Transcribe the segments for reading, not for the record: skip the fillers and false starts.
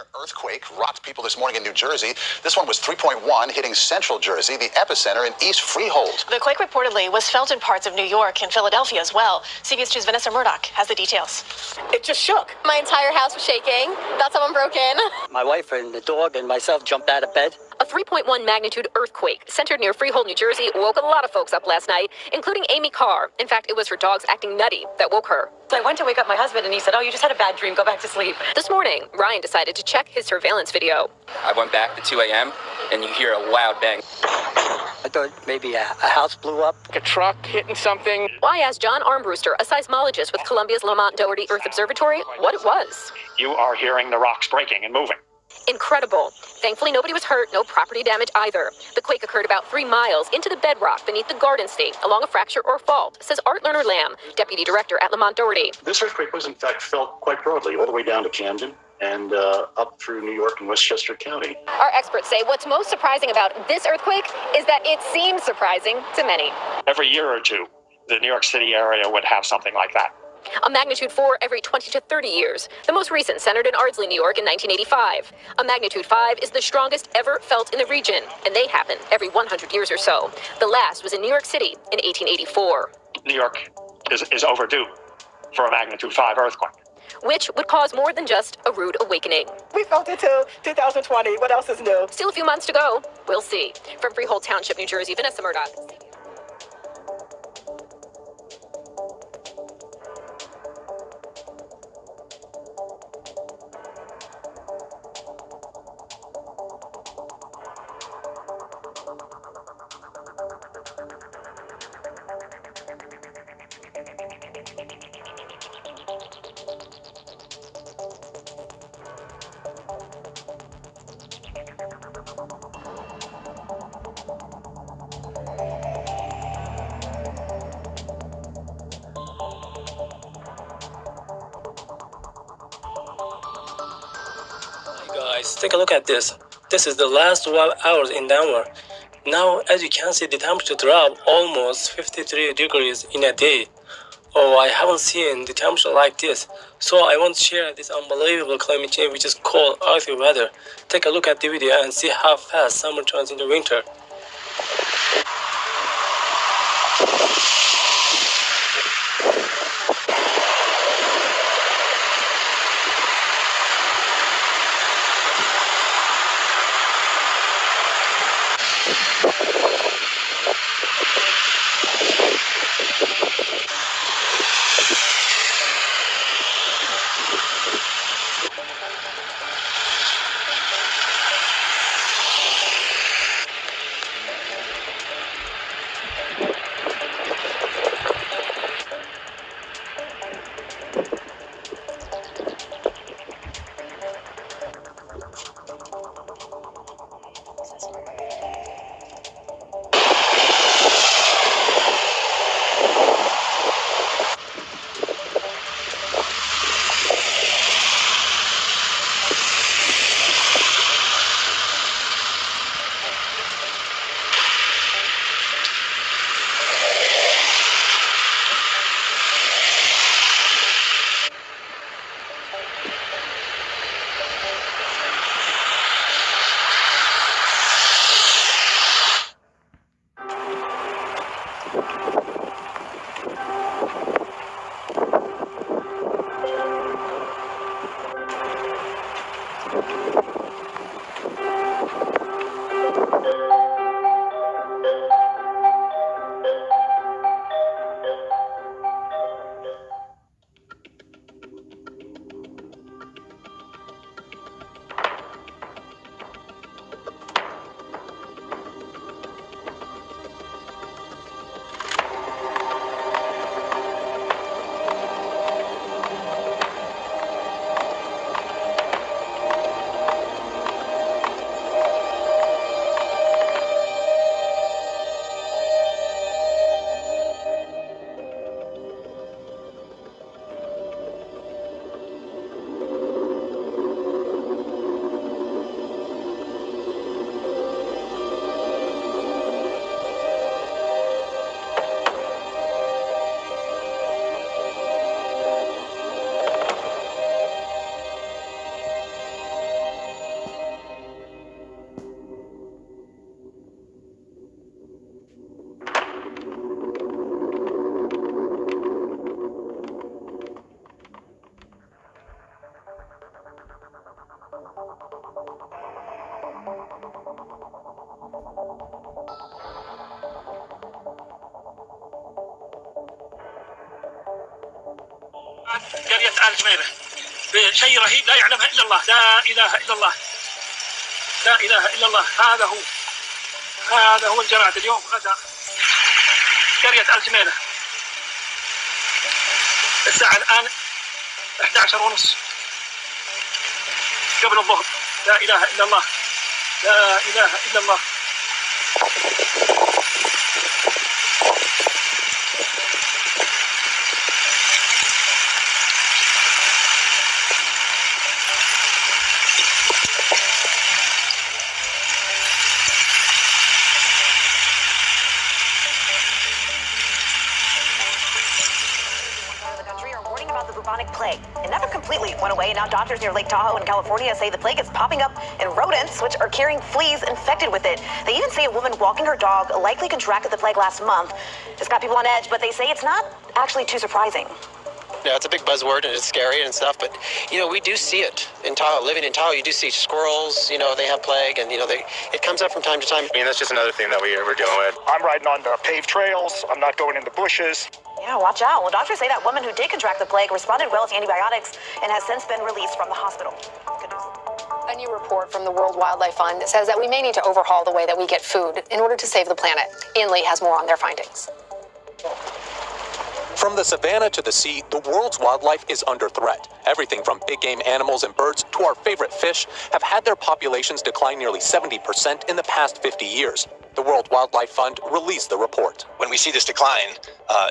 Severe earthquake rocked people this morning in New Jersey. This one was 3.1, hitting central Jersey, the epicenter in East Freehold. The quake reportedly was felt in parts of New York and Philadelphia as well. CBS 2's Vanessa Murdoch has the details. It just shook. My entire house was shaking. Thought someone broke in. My wife and the dog and myself jumped out of bed. A 3.1 magnitude earthquake centered near Freehold, New Jersey, woke a lot of folks up last night, including Amy Carr. In fact, it was her dogs acting nutty that woke her. So I went to wake up my husband, and he said, "Oh, you just had a bad dream. Go back to sleep." This morning, Ryan decided to check his surveillance video. I went back to 2 a.m., and you hear a loud bang. I thought maybe a house blew up. A truck hitting something. I asked John Armbruster, a seismologist with Columbia's Lamont Doherty Earth Observatory, what it was. You are hearing the rocks breaking and moving. Incredible. Thankfully, nobody was hurt, no property damage either. The quake occurred about 3 miles into the bedrock beneath the Garden State, along a fracture or fault, says Art Lerner Lamb, deputy director at Lamont Doherty. This earthquake was in fact felt quite broadly, all the way down to Camden and up through New York and Westchester County. Our experts say what's most surprising about this earthquake is that it seems surprising to many. Every year or two, the New York City area would have something like that. A magnitude 4 every 20 to 30 years. The most recent centered in Ardsley, New York in 1985. A magnitude 5 is the strongest ever felt in the region, and they happen every 100 years or so. The last was in New York City in 1884. New York is overdue for a magnitude 5 earthquake. Which would cause more than just a rude awakening. We felt it till 2020. What else is new? Still a few months to go. We'll see. From Freehold Township, New Jersey, Vanessa Murdoch. Guys, take a look at this. This is the last 12 hours in Denver. Now, as you can see, the temperature dropped almost 53 degrees in a day. Oh, I haven't seen the temperature like this. So I want to share this unbelievable climate change which is called earthly weather. Take a look at the video and see how fast summer turns into winter. قرية آل جميلة بشيء رهيب لا يعلمها إلا الله. لا إله إلا الله. لا إله إلا الله. هذا هو الجراد اليوم غدا قرية آل جميلة. الساعة الآن 11:30 قبل الظهر. لا إله إلا الله. لا إله إلا الله. The bubonic plague. It never completely went away. Now doctors near Lake Tahoe in California say the plague is popping up in rodents, which are carrying fleas infected with it. They even say a woman walking her dog likely contracted the plague last month. It's got people on edge, but they say it's not actually too surprising. Yeah, it's a big buzzword and it's scary and stuff, but, we do see it in Tahoe. Living in Tahoe, you do see squirrels, they have plague, and, it comes up from time to time. That's just another thing that we're dealing with. I'm riding on the paved trails. I'm not going in the bushes. Yeah, watch out. Well, doctors say that woman who did contract the plague responded well to antibiotics and has since been released from the hospital. Good news. A new report from the World Wildlife Fund says that we may need to overhaul the way that we get food in order to save the planet. Ian Lee has more on their findings. From the savannah to the sea, the world's wildlife is under threat. Everything from big game animals and birds to our favorite fish have had their populations decline nearly 70% in the past 50 years. The World Wildlife Fund released the report. When we see this decline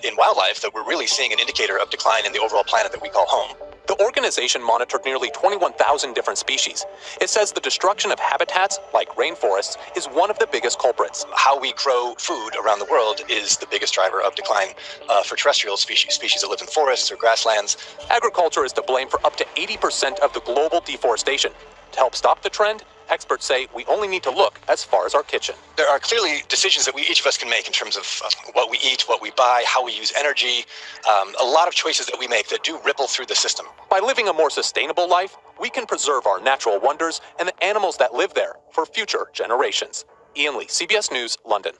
in wildlife, that we're really seeing an indicator of decline in the overall planet that we call home. The organization monitored nearly 21,000 different species. It says the destruction of habitats, like rainforests, is one of the biggest culprits. How we grow food around the world is the biggest driver of decline for terrestrial species that live in forests or grasslands. Agriculture is to blame for up to 80% of the global deforestation. To help stop the trend, experts say we only need to look as far as our kitchen. There are clearly decisions that each of us can make in terms of what we eat, what we buy, how we use energy, a lot of choices that we make that do ripple through the system. By living a more sustainable life, we can preserve our natural wonders and the animals that live there for future generations. Ian Lee, CBS News, London.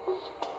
Thank you.